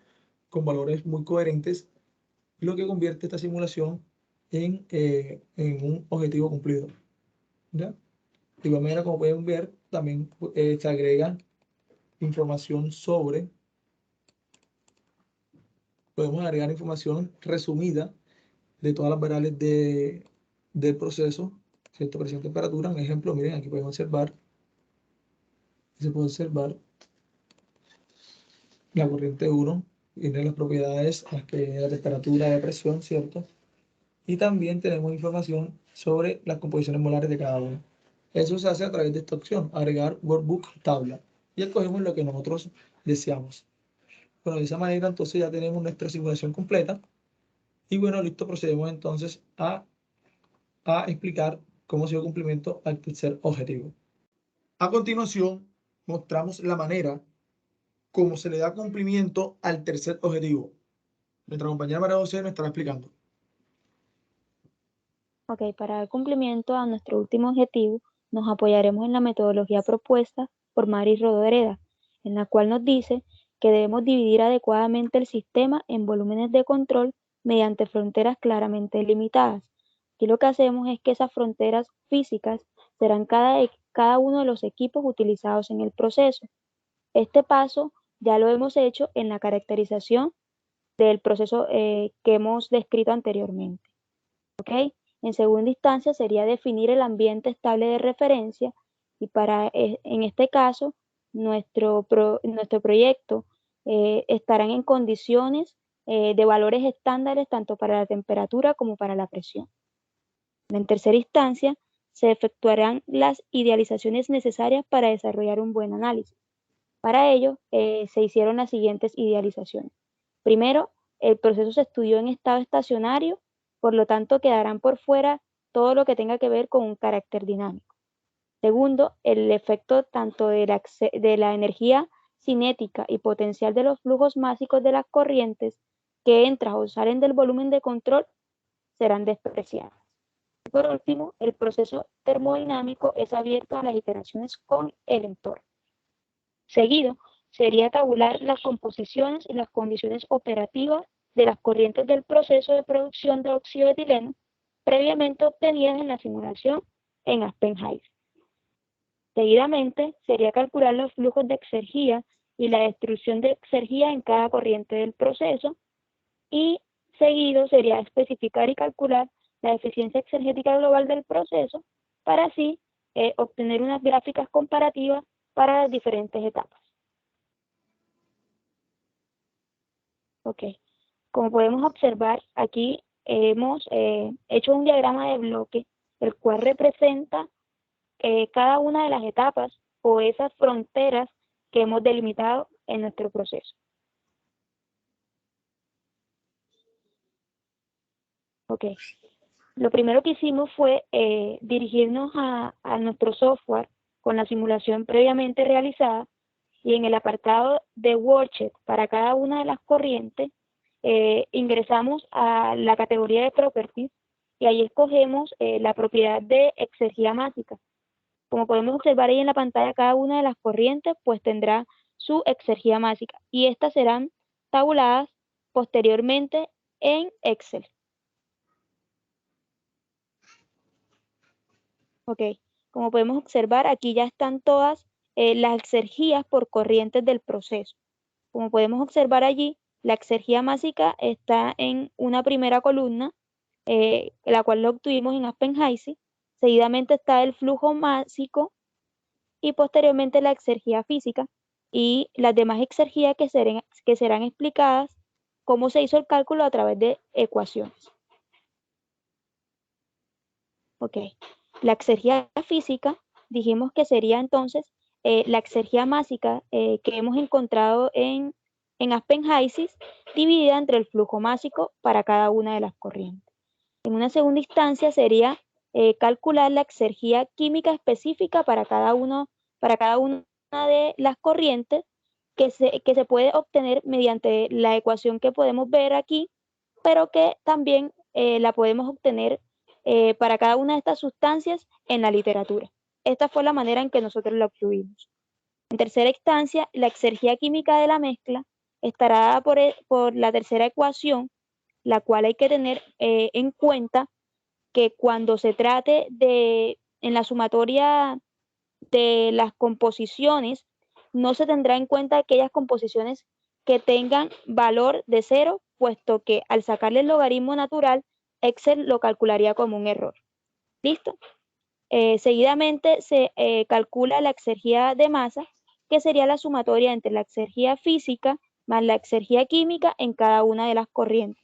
con valores muy coherentes, lo que convierte esta simulación en un objetivo cumplido. ¿Ya? De igual manera, como pueden ver, también se agrega información podemos agregar información resumida de todas las variables del proceso, ¿cierto? Presión, temperatura. Un ejemplo, miren, aquí podemos observar, se puede observar la corriente 1, tiene las propiedades, la temperatura de presión, ¿cierto? Y también tenemos información sobre las composiciones molares de cada uno. Eso se hace a través de esta opción, agregar workbook tabla. Y escogemos lo que nosotros deseamos. Bueno, de esa manera entonces ya tenemos nuestra simulación completa. Y bueno, listo, procedemos entonces a explicar cómo se dio cumplimiento al tercer objetivo. A continuación, mostramos la manera como se le da cumplimiento al tercer objetivo. Nuestra compañera María José nos estará explicando. Ok, para dar cumplimiento a nuestro último objetivo, nos apoyaremos en la metodología propuesta por Mari Rodoreda, en la cual nos dice que debemos dividir adecuadamente el sistema en volúmenes de control mediante fronteras claramente delimitadas. Aquí lo que hacemos es que esas fronteras físicas serán cada uno de los equipos utilizados en el proceso. Este paso ya lo hemos hecho en la caracterización del proceso que hemos descrito anteriormente. ¿Ok? En segunda instancia sería definir el ambiente estable de referencia y en este caso nuestro proyecto estarán en condiciones de valores estándares tanto para la temperatura como para la presión. En tercera instancia se efectuarán las idealizaciones necesarias para desarrollar un buen análisis. Para ello se hicieron las siguientes idealizaciones. Primero, el proceso se estudió en estado estacionario, por lo tanto quedarán por fuera todo lo que tenga que ver con un carácter dinámico. Segundo, el efecto tanto de la energía cinética y potencial de los flujos másicos de las corrientes que entran o salen del volumen de control serán despreciadas. Y por último, el proceso termodinámico es abierto a las iteraciones con el entorno. Seguido, sería tabular las composiciones y las condiciones operativas de las corrientes del proceso de producción de óxido de etileno previamente obtenidas en la simulación en Aspen-High. Seguidamente, sería calcular los flujos de exergía y la destrucción de exergía en cada corriente del proceso, y seguido sería especificar y calcular la eficiencia exergética global del proceso para así obtener unas gráficas comparativas para las diferentes etapas. Ok, como podemos observar, aquí hemos hecho un diagrama de bloque, el cual representa cada una de las etapas o esas fronteras que hemos delimitado en nuestro proceso. Ok. Lo primero que hicimos fue dirigirnos a nuestro software con la simulación previamente realizada, y en el apartado de worksheet para cada una de las corrientes ingresamos a la categoría de properties y ahí escogemos la propiedad de exergía másica. Como podemos observar ahí en la pantalla, cada una de las corrientes pues tendrá su exergía másica y estas serán tabuladas posteriormente en Excel. Ok, como podemos observar, aquí ya están todas las exergías por corrientes del proceso. Como podemos observar allí, la exergía másica está en una primera columna, la cual lo obtuvimos en Aspen-Heisey. Seguidamente está el flujo másico y posteriormente la exergía física y las demás exergías que serán explicadas cómo se hizo el cálculo a través de ecuaciones. Ok, la exergía física dijimos que sería entonces la exergía másica que hemos encontrado en Aspen-Heisey dividida entre el flujo másico para cada una de las corrientes. En una segunda instancia sería calcular la exergía química específica para cada una de las corrientes que se puede obtener mediante la ecuación que podemos ver aquí, pero que también la podemos obtener para cada una de estas sustancias en la literatura. Esta fue la manera en que nosotros la obtuvimos. En tercera instancia, la exergía química de la mezcla estará dada por la tercera ecuación, la cual hay que tener en cuenta que cuando se trate en la sumatoria de las composiciones, no se tendrá en cuenta aquellas composiciones que tengan valor de 0, puesto que al sacarle el logaritmo natural, Excel lo calcularía como un error. ¿Listo? Seguidamente se calcula la exergía de masa, que sería la sumatoria entre la exergía física más la exergía química en cada una de las corrientes.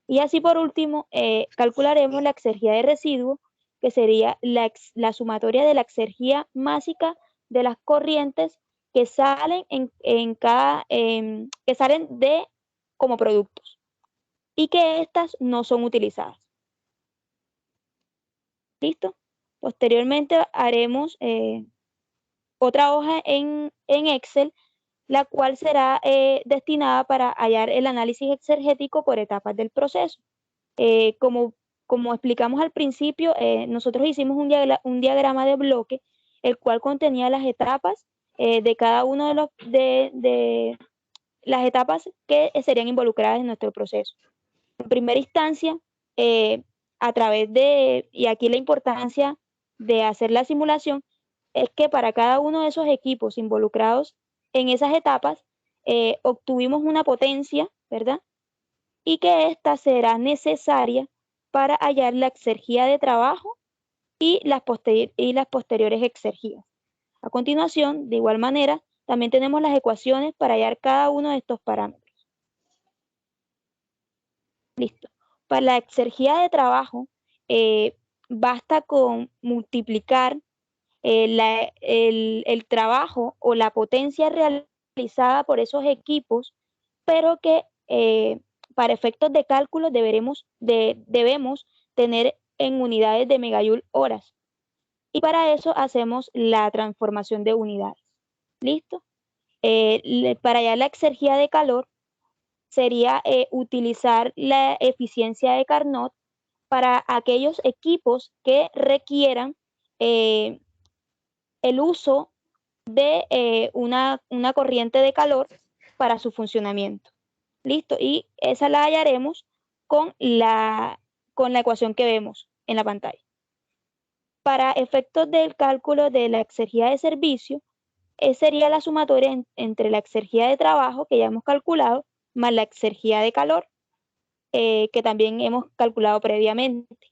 Y así por último, calcularemos la exergía de residuo, que sería la sumatoria de la exergía másica de las corrientes que salen que salen como productos y que estas no son utilizadas. ¿Listo? Posteriormente haremos otra hoja en Excel, la cual será destinada para hallar el análisis exergético por etapas del proceso. Como explicamos al principio, nosotros hicimos un diagrama de bloque, el cual contenía las etapas de cada uno de las etapas que serían involucradas en nuestro proceso. En primera instancia, a través y aquí la importancia de hacer la simulación, es que para cada uno de esos equipos involucrados en esas etapas, obtuvimos una potencia, ¿verdad? Y que ésta será necesaria para hallar la exergía de trabajo y las posteriores exergías. A continuación, de igual manera, también tenemos las ecuaciones para hallar cada uno de estos parámetros. Listo. Para la exergía de trabajo, basta con multiplicar el trabajo o la potencia realizada por esos equipos, pero que para efectos de cálculo debemos tener en unidades de megajoule horas. Y para eso hacemos la transformación de unidades. ¿Listo? Para hallar la exergía de calor sería utilizar la eficiencia de Carnot para aquellos equipos que requieran el uso de una corriente de calor para su funcionamiento. Listo, y esa la hallaremos con la ecuación que vemos en la pantalla. Para efectos del cálculo de la exergía de servicio, sería la sumatoria entre la exergía de trabajo que ya hemos calculado más la exergía de calor que también hemos calculado previamente.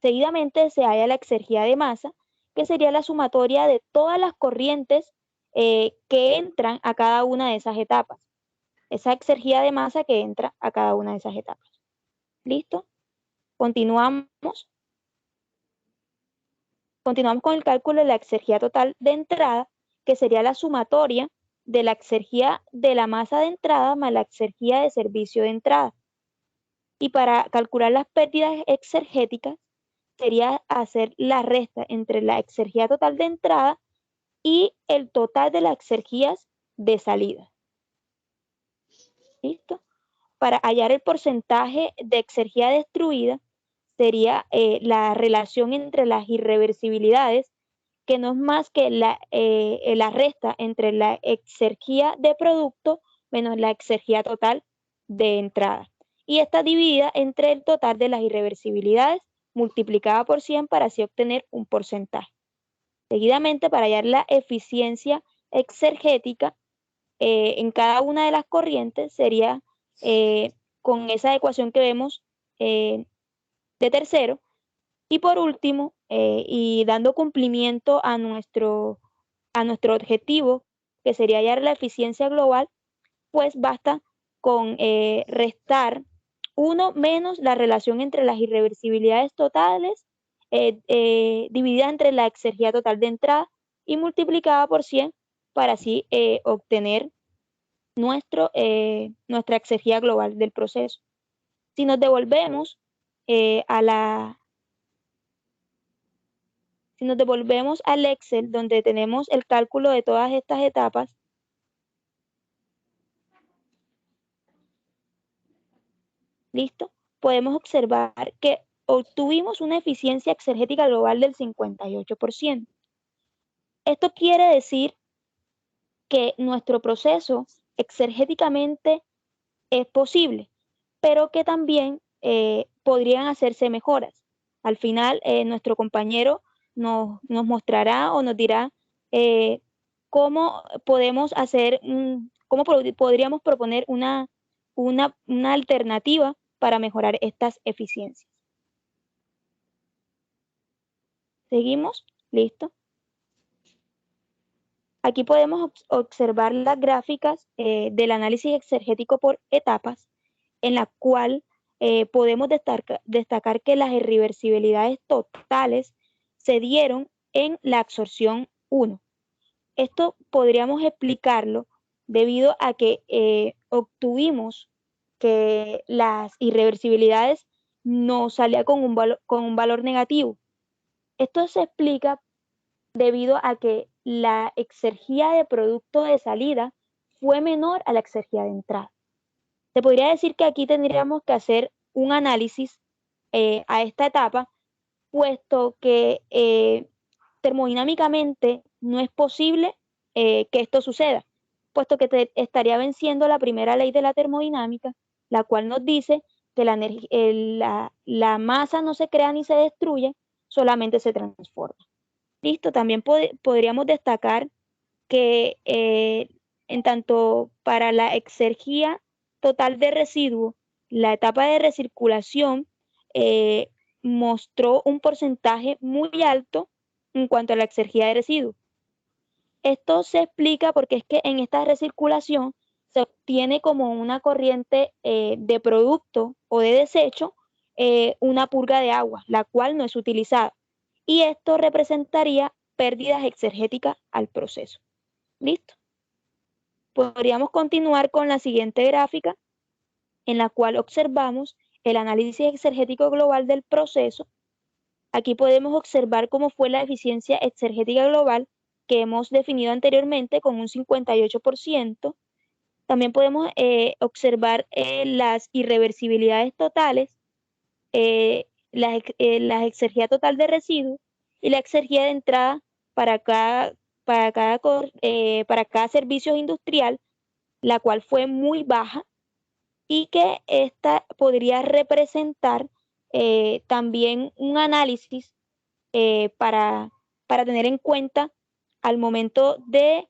Seguidamente se halla la exergía de masa, que sería la sumatoria de todas las corrientes que entran a cada una de esas etapas. Esa exergía de masa que entra a cada una de esas etapas. ¿Listo? Continuamos con el cálculo de la exergía total de entrada, que sería la sumatoria de la exergía de la masa de entrada más la exergía de servicio de entrada. Y para calcular las pérdidas exergéticas sería hacer la resta entre la exergía total de entrada y el total de las exergías de salida. ¿Listo? Para hallar el porcentaje de exergía destruida sería la relación entre las irreversibilidades, que no es más que la resta entre la exergía de producto menos la exergía total de entrada. Y está dividida entre el total de las irreversibilidades multiplicada por 100 para así obtener un porcentaje. Seguidamente, para hallar la eficiencia exergética en cada una de las corrientes sería con esa ecuación que vemos de tercero. Y por último, y dando cumplimiento a nuestro objetivo, que sería hallar la eficiencia global, pues basta con restar 1 menos la relación entre las irreversibilidades totales dividida entre la exergía total de entrada y multiplicada por 100 para así obtener nuestra exergía global del proceso. Si nos devolvemos al Excel, donde tenemos el cálculo de todas estas etapas, ¿listo? Podemos observar que obtuvimos una eficiencia exergética global del 58%. Esto quiere decir que nuestro proceso exergéticamente es posible, pero que también podrían hacerse mejoras. Al final, nuestro compañero nos mostrará o nos dirá cómo podemos hacer, cómo podríamos proponer una alternativa para mejorar estas eficiencias. ¿Seguimos? ¿Listo? Aquí podemos observar las gráficas del análisis exergético por etapas, en la cual podemos destacar que las irreversibilidades totales se dieron en la absorción 1. Esto podríamos explicarlo debido a que obtuvimos que las irreversibilidades nos salían con un valor negativo. Esto se explica debido a que la exergía de producto de salida fue menor a la exergía de entrada. Se podría decir que aquí tendríamos que hacer un análisis a esta etapa, puesto que termodinámicamente no es posible que esto suceda, puesto que estaría venciendo la primera ley de la termodinámica, la cual nos dice que la masa no se crea ni se destruye, solamente se transforma. Listo, también podríamos destacar que en tanto para la exergía total de residuo, la etapa de recirculación mostró un porcentaje muy alto en cuanto a la exergía de residuo. Esto se explica porque es que en esta recirculación se obtiene como una corriente de producto o de desecho una purga de agua, la cual no es utilizada. Y esto representaría pérdidas exergéticas al proceso. ¿Listo? Podríamos continuar con la siguiente gráfica, en la cual observamos el análisis exergético global del proceso. Aquí podemos observar cómo fue la eficiencia exergética global que hemos definido anteriormente con un 58%. También podemos observar las irreversibilidades totales, la exergía total de residuos y la exergía de entrada para cada servicio industrial, la cual fue muy baja y que esta podría representar también un análisis para tener en cuenta al momento de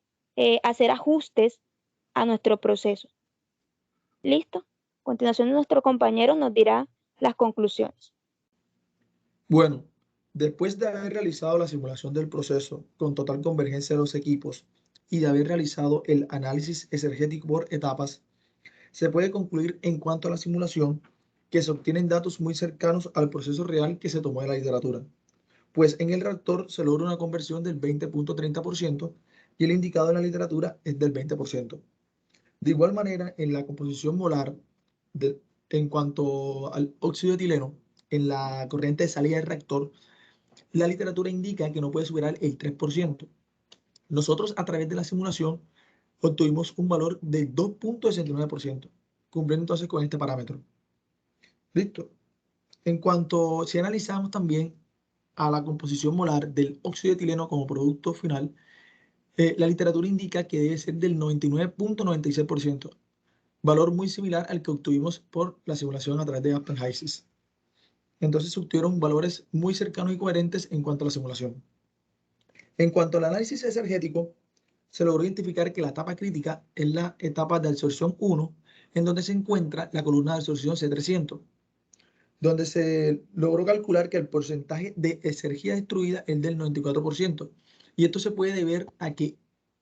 hacer ajustes a nuestro proceso. ¿Listo? A continuación, nuestro compañero nos dirá las conclusiones. Bueno, después de haber realizado la simulación del proceso con total convergencia de los equipos y de haber realizado el análisis exergético por etapas, se puede concluir en cuanto a la simulación que se obtienen datos muy cercanos al proceso real que se tomó en la literatura, pues en el reactor se logra una conversión del 20.30% y el indicado en la literatura es del 20%. De igual manera, en la composición molar, en cuanto al óxido de etileno, en la corriente de salida del reactor, la literatura indica que no puede superar el 3%. Nosotros, a través de la simulación, obtuvimos un valor de 2.69%, cumpliendo entonces con este parámetro. ¿Listo? En cuanto, si analizamos también a la composición molar del óxido de etileno como producto final, la literatura indica que debe ser del 99.96%, valor muy similar al que obtuvimos por la simulación a través de Aspen-HYSYS. Entonces se obtuvieron valores muy cercanos y coherentes en cuanto a la simulación. En cuanto al análisis exergético, se logró identificar que la etapa crítica es la etapa de absorción 1, en donde se encuentra la columna de absorción C300, donde se logró calcular que el porcentaje de exergía destruida es del 94%. Y esto se puede deber a que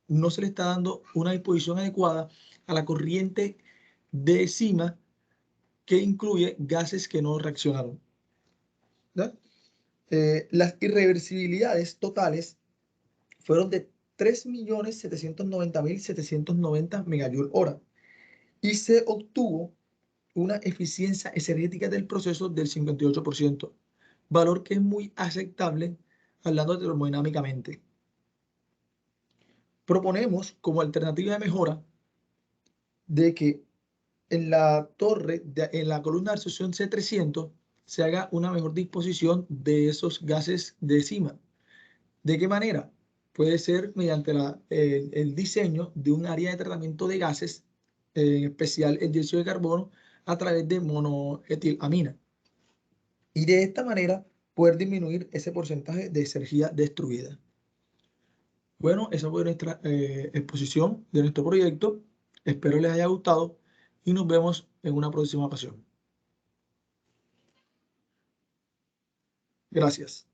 no se le está dando una disposición adecuada a la corriente de cima que incluye gases que no reaccionaron. Las irreversibilidades totales fueron de 3.790.790 MJ/hora y se obtuvo una eficiencia exergética del proceso del 58%, valor que es muy aceptable hablando termodinámicamente. Proponemos como alternativa de mejora de que en la torre, en la columna de absorción C300, se haga una mejor disposición de esos gases de cima. ¿De qué manera? Puede ser mediante el diseño de un área de tratamiento de gases, en especial el dióxido de carbono, a través de monoetilamina. Y de esta manera poder disminuir ese porcentaje de exergía destruida. Bueno, esa fue nuestra exposición de nuestro proyecto. Espero les haya gustado y nos vemos en una próxima ocasión. Gracias.